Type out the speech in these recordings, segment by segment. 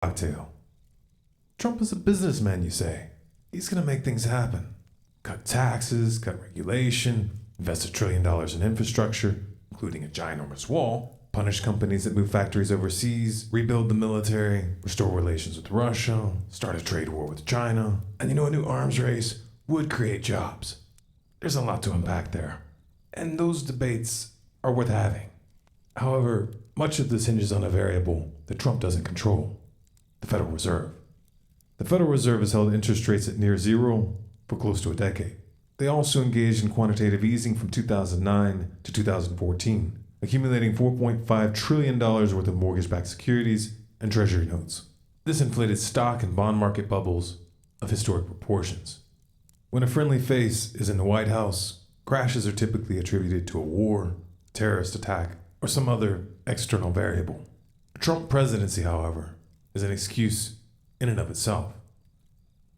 Cocktail. Trump is a businessman, you say. He's going to make things happen. Cut taxes, cut regulation, invest $1 trillion in infrastructure, including a ginormous wall, punish companies that move factories overseas, rebuild the military, restore relations with Russia, start a trade war with China, and a new arms race would create jobs. There's a lot to unpack there. And those debates are worth having. However, much of this hinges on a variable that Trump doesn't control: the Federal Reserve. The Federal Reserve has held interest rates at near zero for close to a decade. They also engaged in quantitative easing from 2009 to 2014, accumulating $4.5 trillion worth of mortgage-backed securities and treasury notes. This inflated stock and bond market bubbles of historic proportions. When a friendly face is in the White House, crashes are typically attributed to a war, terrorist attack, or some other external variable. A Trump presidency, however, is an excuse in and of itself.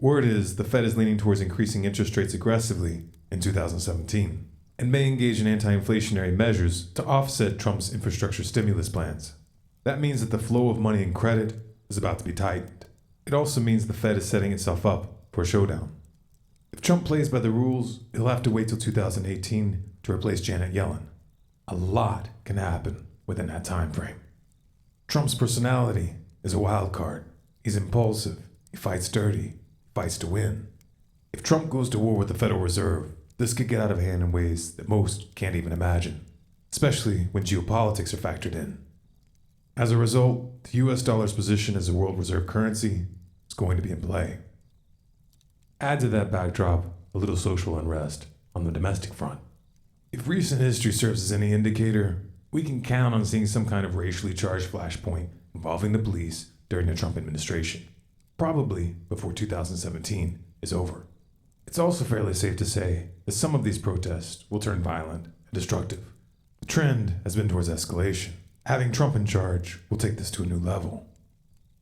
Word is the Fed is leaning towards increasing interest rates aggressively in 2017 and may engage in anti-inflationary measures to offset Trump's infrastructure stimulus plans. That means that the flow of money and credit is about to be tightened. It also means the Fed is setting itself up for a showdown. If Trump plays by the rules, he'll have to wait till 2018 to replace Janet Yellen. A lot can happen within that time frame. Trump's personality is a wild card. He's impulsive, he fights dirty, fights to win. If Trump goes to war with the Federal Reserve, this could get out of hand in ways that most can't even imagine, especially when geopolitics are factored in. As a result, the US dollar's position as a world reserve currency is going to be in play. Add to that backdrop a little social unrest on the domestic front. If recent history serves as any indicator, we can count on seeing some kind of racially charged flashpoint involving the police during the Trump administration, probably before 2017 is over. It's also fairly safe to say that some of these protests will turn violent and destructive. The trend has been towards escalation. Having Trump in charge will take this to a new level.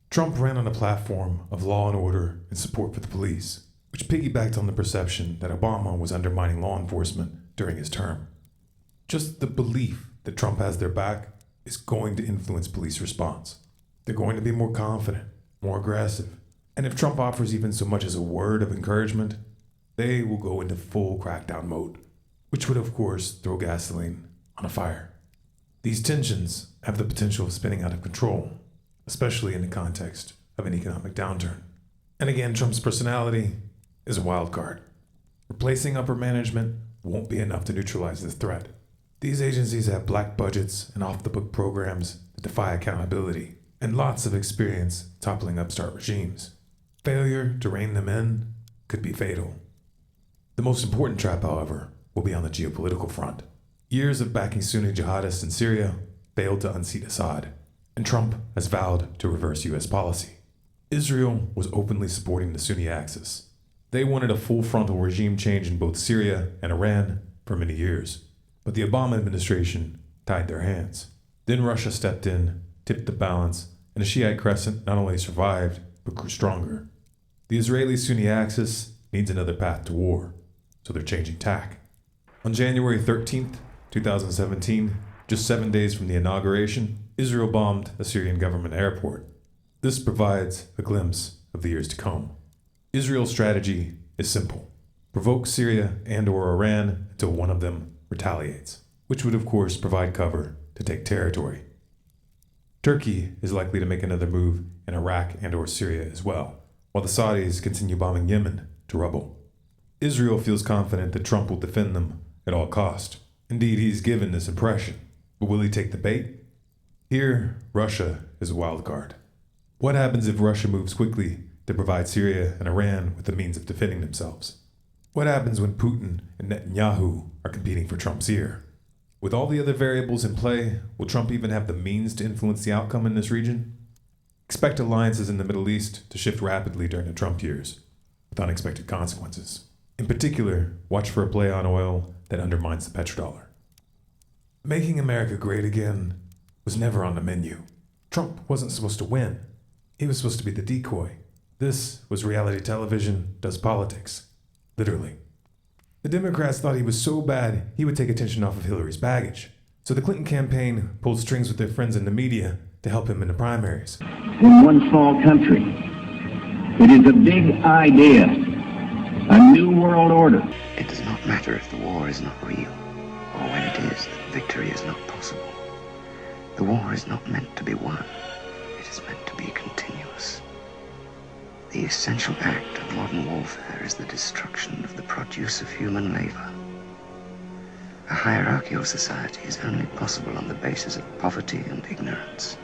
Trump ran on a platform of law and order and support for the police, which piggybacked on the perception that Obama was undermining law enforcement during his term. Just the belief that Trump has their back is going to influence police response. They're going to be more confident, more aggressive, and if Trump offers even so much as a word of encouragement, they will go into full crackdown mode, which would of course throw gasoline on a fire. These tensions have the potential of spinning out of control, especially in the context of an economic downturn. And again, Trump's personality is a wild card. Replacing upper management won't be enough to neutralize this threat. These agencies have black budgets and off-the-book programs that defy accountability, and lots of experience toppling upstart regimes. Failure to rein them in could be fatal. The most important trap, however, will be on the geopolitical front. Years of backing Sunni jihadists in Syria failed to unseat Assad, and Trump has vowed to reverse U.S. policy. Israel was openly supporting the Sunni axis. They wanted a full frontal regime change in both Syria and Iran for many years, but the Obama administration tied their hands. Then Russia stepped in, tipped the balance, and the Shiite crescent not only survived, but grew stronger. The Israeli-Sunni axis needs another path to war, so they're changing tack. On January 13th, 2017, just 7 days from the inauguration, Israel bombed a Syrian government airport. This provides a glimpse of the years to come. Israel's strategy is simple: provoke Syria and/or Iran until one of them retaliates, which would of course provide cover to take territory. Turkey is likely to make another move in Iraq and/or Syria as well, while the Saudis continue bombing Yemen to rubble. Israel feels confident that Trump will defend them at all cost. Indeed, he's given this impression. But will he take the bait? Here, Russia is a wild card. What happens if Russia moves quickly to provide Syria and Iran with the means of defending themselves? What happens when Putin and Netanyahu are competing for Trump's ear? With all the other variables in play, will Trump even have the means to influence the outcome in this region? Expect alliances in the Middle East to shift rapidly during the Trump years, with unexpected consequences. In particular, watch for a play on oil that undermines the petrodollar. Making America great again was never on the menu. Trump wasn't supposed to win. He was supposed to be the decoy. This was reality television does politics. Literally. The Democrats thought he was so bad he would take attention off of Hillary's baggage. So the Clinton campaign pulled strings with their friends in the media to help him in the primaries. In one small country, it is a big idea, a new world order. It does not matter if the war is not real, or when it is that victory is not possible. The war is not meant to be won. It is meant to be continuous. The essential act of modern warfare is the destruction of the produce of human labor. A hierarchical society is only possible on the basis of poverty and ignorance.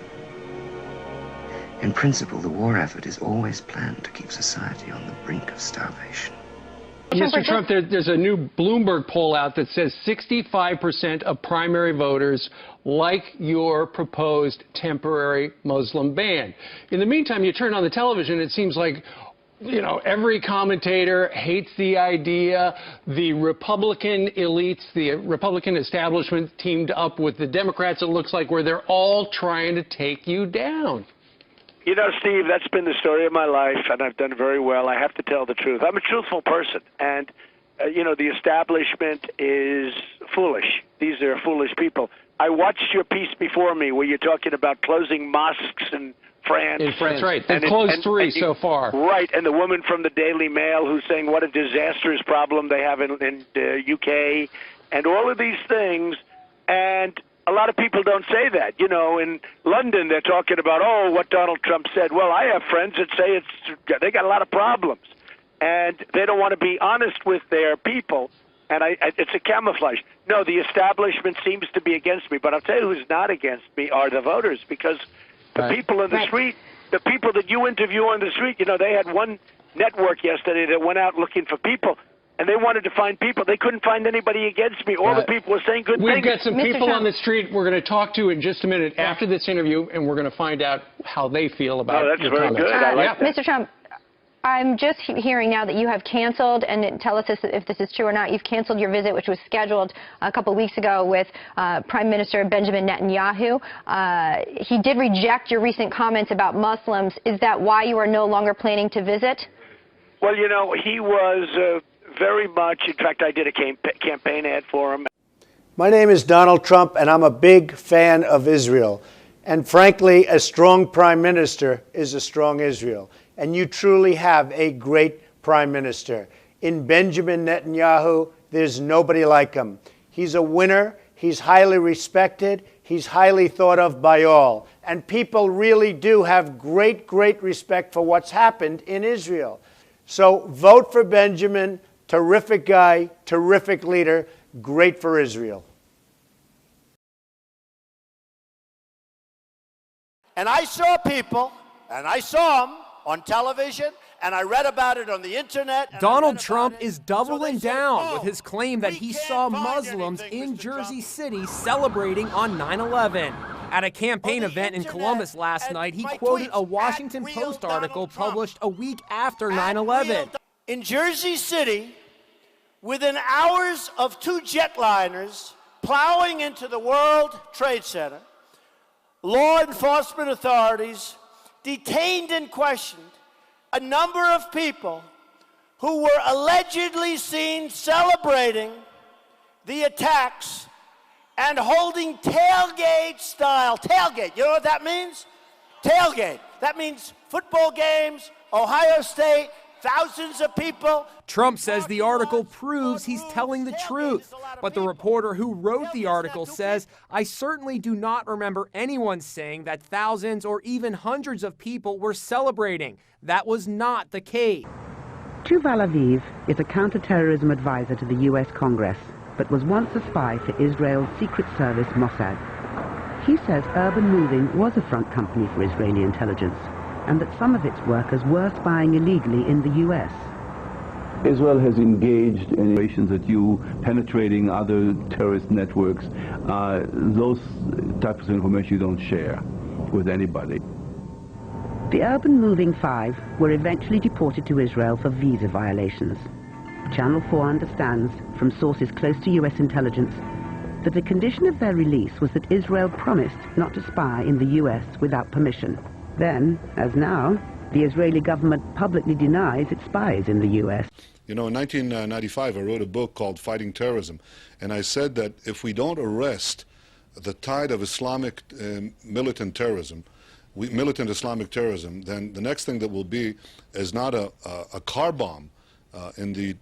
In principle, the war effort is always planned to keep society on the brink of starvation. Mr. Trump, there's a new Bloomberg poll out that says 65% of primary voters like your proposed temporary Muslim ban. In the meantime, you turn on the television, it seems like, you know, every commentator hates the idea. The Republican elites, the Republican establishment teamed up with the Democrats, it looks like, where they're all trying to take you down. You know, Steve, that's been the story of my life, and I've done very well. I have to tell the truth. I'm a truthful person, and, you know, the establishment is foolish. These are foolish people. I watched your piece before me where you're talking about closing mosques in France. That's right. They've closed three so far. Right, and the woman from the Daily Mail who's saying what a disastrous problem they have in UK, and all of these things, and a lot of people don't say that. You know, in London, they're talking about, oh, what Donald Trump said. Well, I have friends that say they got a lot of problems, and they don't want to be honest with their people, and it's a camouflage. No, the establishment seems to be against me, but I'll tell you who's not against me are the voters, because the people in the street, the people that you interview on the street, you know, they had one network yesterday that went out looking for people. And they wanted to find people. They couldn't find anybody against me. All the people were saying good things. We've got some people on the street we're going to talk to in just a minute after this interview, and we're going to find out how they feel about that's your very comments. good. I like that. Mr. Trump, I'm just hearing now that you have canceled, and tell us if this is true or not, you've canceled your visit, which was scheduled a couple weeks ago with Prime Minister Benjamin Netanyahu. He did reject your recent comments about Muslims. Is that why you are no longer planning to visit? Well, you know, he was very much, in fact, I did a campaign ad for him. My name is Donald Trump, and I'm a big fan of Israel. And frankly, a strong prime minister is a strong Israel. And you truly have a great prime minister. In Benjamin Netanyahu, there's nobody like him. He's a winner. He's highly respected. He's highly thought of by all. And people really do have great, great respect for what's happened in Israel. So vote for Benjamin. Terrific guy, terrific leader, great for Israel. And I saw people, and I saw them on television, and I read about it on the internet. Donald Trump is doubling down with his claim that he saw Muslims in Jersey City celebrating on 9/11. At a campaign event in Columbus last night, he quoted a Washington Post article published a week after 9/11. In Jersey City, within hours of two jetliners plowing into the World Trade Center, law enforcement authorities detained and questioned a number of people who were allegedly seen celebrating the attacks and holding tailgate style. Tailgate, you know what that means? Tailgate. That means football games, Ohio State, thousands of people. Trump says the article proves he's telling the truth. But the reporter who wrote the article says, I certainly do not remember anyone saying that thousands or even hundreds of people were celebrating. That was not the case. Yuval Aviv is a counterterrorism advisor to the U.S. Congress, but was once a spy for Israel's secret service Mossad. He says Urban Moving was a front company for Israeli intelligence, and that some of its workers were spying illegally in the U.S. Israel has engaged in operations that penetrating other terrorist networks. Those types of information you don't share with anybody. The Urban Moving 5 were eventually deported to Israel for visa violations. Channel 4 understands, from sources close to U.S. intelligence, that the condition of their release was that Israel promised not to spy in the U.S. without permission. Then, as now, the Israeli government publicly denies it spies in the U.S. You know, in 1995, I wrote a book called Fighting Terrorism, and I said that if we don't arrest the tide of Islamic militant terrorism, militant Islamic terrorism, then the next thing that will be is not a car bomb in the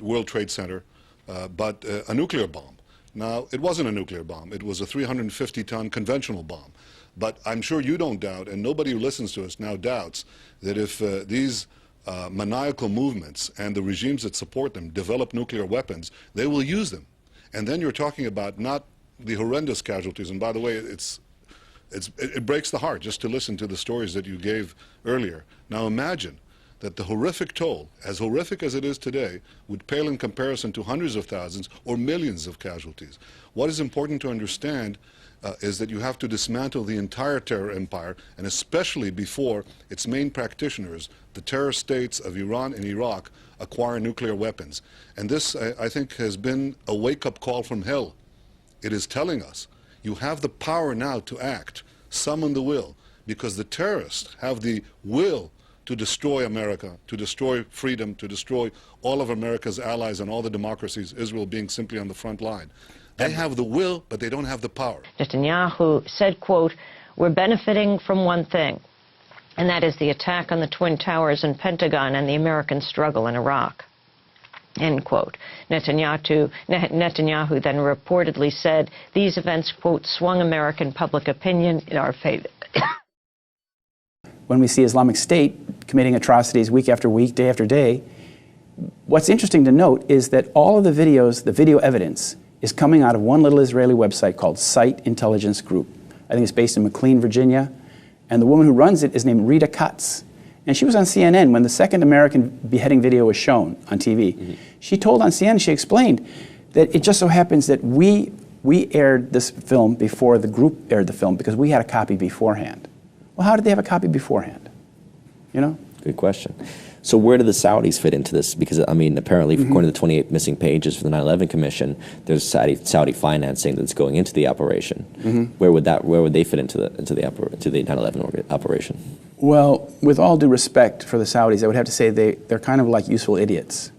World Trade Center, but a nuclear bomb. Now, it wasn't a nuclear bomb. It was a 350-ton conventional bomb. But I'm sure you don't doubt, and nobody who listens to us now doubts, that if these maniacal movements and the regimes that support them develop nuclear weapons, they will use them. And then you're talking about not the horrendous casualties. And by the way, it breaks the heart just to listen to the stories that you gave earlier. Now imagine that the horrific toll, as horrific as it is today, would pale in comparison to hundreds of thousands or millions of casualties. What is important to understand is that you have to dismantle the entire terror empire, and especially before its main practitioners, the terror states of Iran and Iraq, acquire nuclear weapons. And this, I think, has been a wake-up call from hell. It is telling us, you have the power now to act, summon the will, because the terrorists have the will to destroy America, to destroy freedom, to destroy all of America's allies and all the democracies, Israel being simply on the front line. They have the will, but they don't have the power. Netanyahu said, quote, "We're benefiting from one thing, and that is the attack on the Twin Towers and Pentagon and the American struggle in Iraq." End quote. Netanyahu then reportedly said these events, quote, "swung American public opinion in our favor." When we see Islamic State committing atrocities week after week, day after day, what's interesting to note is that all of the videos, the video evidence, is coming out of one little Israeli website called Site Intelligence Group. I think it's based in McLean, Virginia, and the woman who runs it is named Rita Katz. And she was on CNN when the second American beheading video was shown on TV. Mm-hmm. She told on CNN, she explained that it just so happens that we aired this film before the group aired the film because we had a copy beforehand. Well, how did they have a copy beforehand? You know? Good question. So where do the Saudis fit into this? Because, I mean, apparently, according to the 28 missing pages for the 9/11 Commission, there's Saudi financing that's going into the operation. Where would they fit into the 9/11 operation? Well, with all due respect for the Saudis, I would have to say they're kind of like useful idiots.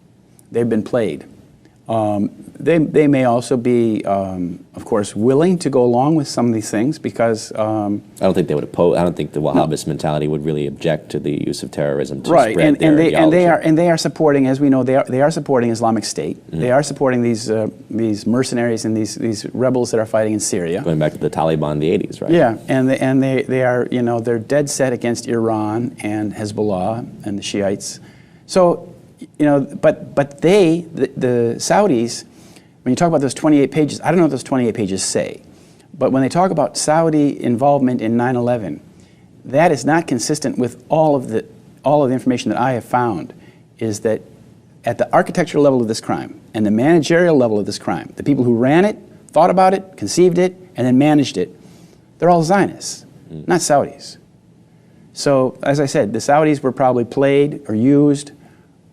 They've been played. They may also be, of course, willing to go along with some of these things because I don't think they would oppose. I don't think the Wahhabist mentality would really object to the use of terrorism to right, spread their ideology. and they are supporting, as we know, they are supporting Islamic State. They are supporting these mercenaries and these rebels that are fighting in Syria. Going back to the Taliban in the 80s, right? Yeah, and they are, you know, they're dead set against Iran and Hezbollah and the Shiites. So, you know, but the Saudis, when you talk about those 28 pages, I don't know what those 28 pages say, but when they talk about Saudi involvement in 9/11, that is not consistent with all of the information that I have found, is that at the architectural level of this crime and the managerial level of this crime, the people who ran it, thought about it, conceived it, and then managed it, they're all Zionists, not Saudis. So, as I said, the Saudis were probably played or used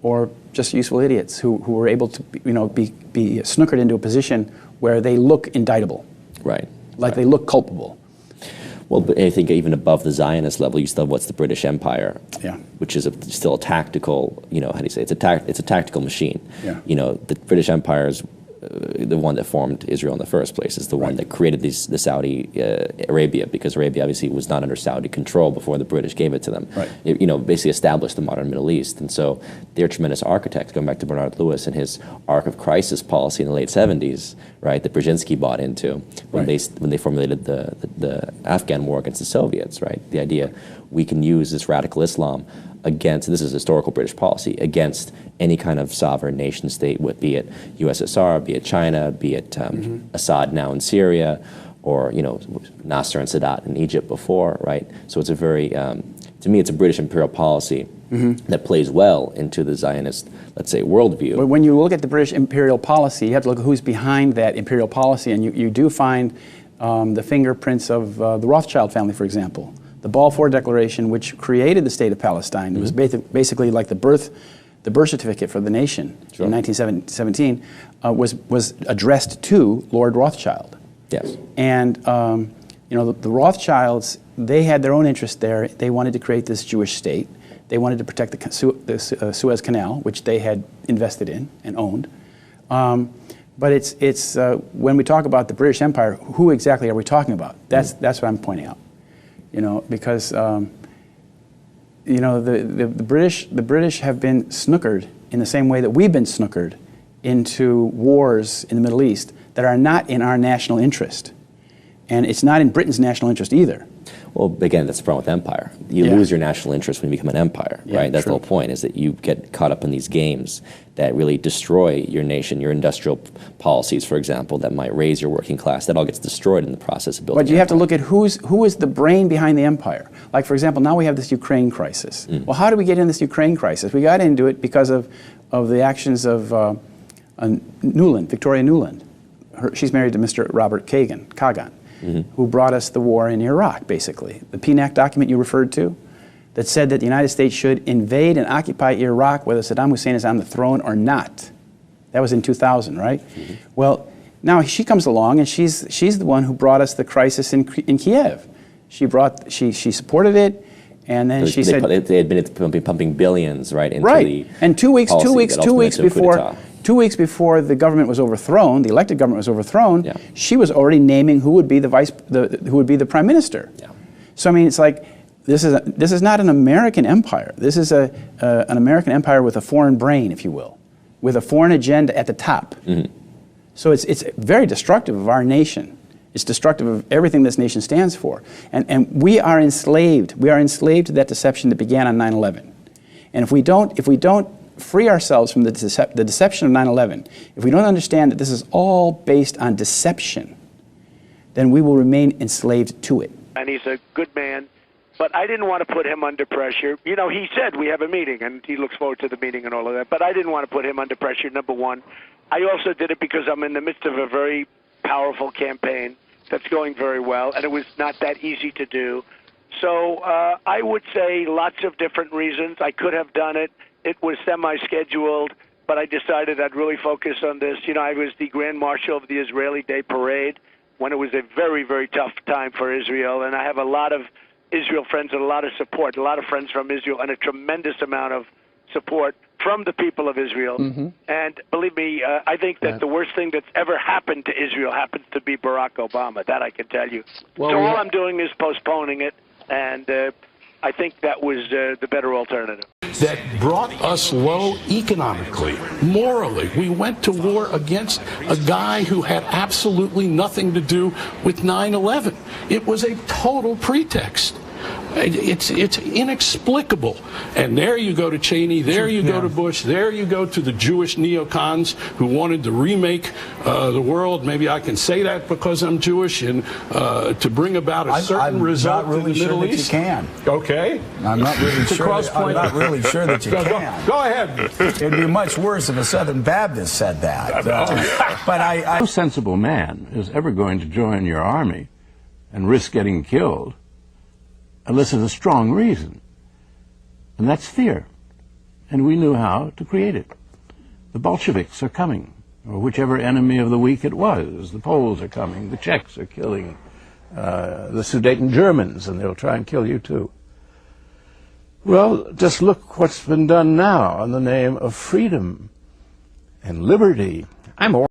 or just useful idiots who were able to, you know, be snookered into a position where they look indictable. Right. Like they look culpable. Well, but I think even above the Zionist level, you still have what's the British Empire, which is still a tactical, you know, how do you say, it's a tactical machine. Yeah. You know, the British Empire is the one that formed Israel in the first place, is the one that created the Saudi Arabia, because Arabia obviously was not under Saudi control before the British gave it to them. Right. It, you know, basically established the modern Middle East. And so they're tremendous architects, going back to Bernard Lewis and his arc of crisis policy in the late 70s, right, that Brzezinski bought into when they formulated the Afghan war against the Soviets, right? The idea we can use this radical Islam against, this is historical British policy, against any kind of sovereign nation state, be it USSR, be it China, be it Assad now in Syria, or, you know, Nasser and Sadat in Egypt before, right? So it's a very, to me, it's a British imperial policy that plays well into the Zionist, let's say, worldview. But when you look at the British imperial policy, you have to look at who's behind that imperial policy, and you do find the fingerprints of the Rothschild family, for example. The Balfour Declaration, which created the state of Palestine, it was basically like the birth certificate for the nation in 1917, was addressed to Lord Rothschild. Yes. And you know, the Rothschilds, they had their own interest there. They wanted to create this Jewish state. They wanted to protect the Suez Canal, which they had invested in and owned. But it's when we talk about the British Empire, who exactly are we talking about? That's what I'm pointing out. You know, because you know, the British have been snookered in the same way that we've been snookered into wars in the Middle East that are not in our national interest. And it's not in Britain's national interest either. Well, again, that's the problem with empire. You lose your national interest when you become an empire, right? That's the whole point, is that you get caught up in these games that really destroy your nation, your industrial policies, for example, that might raise your working class. That all gets destroyed in the process of building. But you have to look at who is the brain behind the empire. Like, for example, now we have this Ukraine crisis. Well, how did we get in this Ukraine crisis? We got into it because of the actions of Nuland, Victoria Nuland. She's married to Mr. Robert Kagan. Who brought us the war in Iraq, basically. The PNAC document you referred to that said that the United States should invade and occupy Iraq whether Saddam Hussein is on the throne or not. That was in 2000, right? Well, now she comes along and she's the one who brought us the crisis in Kiev. She supported it, and then she said they had been pumping billions right into the and two weeks before. 2 weeks before the government was overthrown, the elected government was overthrown, she was already naming who would be the prime minister. So I mean, it's like this is not an American empire. This is an American empire with a foreign brain, if you will, with a foreign agenda at the top. So it's very destructive of our nation. It's destructive of everything this nation stands for. And we are enslaved. We are enslaved to that deception that began on 9/11. And if we don't free ourselves from the deception of 9/11, if we don't understand that this is all based on deception, then we will remain enslaved to it. And he's a good man, but I didn't want to put him under pressure. You know, he said we have a meeting, and he looks forward to the meeting and all of that, but I didn't want to put him under pressure, number one. I also did it because I'm in the midst of a very powerful campaign that's going very well, and it was not that easy to do. So I would say lots of different reasons. I could have done it. It was semi-scheduled, but I decided I'd really focus on this. You know, I was the Grand Marshal of the Israeli Day Parade when it was a very, very tough time for Israel, and I have a lot of Israel friends and a lot of support, a lot of friends from Israel, and a tremendous amount of support from the people of Israel. And believe me, I think that the worst thing that's ever happened to Israel happens to be Barack Obama. That I can tell you. Well, so all I'm doing is postponing it, and I think that was the better alternative. That brought us low economically, morally. We went to war against a guy who had absolutely nothing to do with 9/11. It was a total pretext. It's inexplicable. And there you go to Cheney, there you go to Bush, there you go to the Jewish neocons who wanted to remake the world. Maybe I can say that because I'm Jewish, and to bring about a certain result in the Middle East. I'm not really sure that you can. Okay. I'm not really sure. I'm not really sure that you can. Go ahead. It'd be much worse if a Southern Baptist said that. But no sensible man is ever going to join your army and risk getting killed unless there's a strong reason. And that's fear. And we knew how to create it. The Bolsheviks are coming, or whichever enemy of the weak it was. The Poles are coming, the Czechs are killing the Sudeten Germans, and they'll try and kill you too. Well, just look what's been done now in the name of freedom and liberty. I'm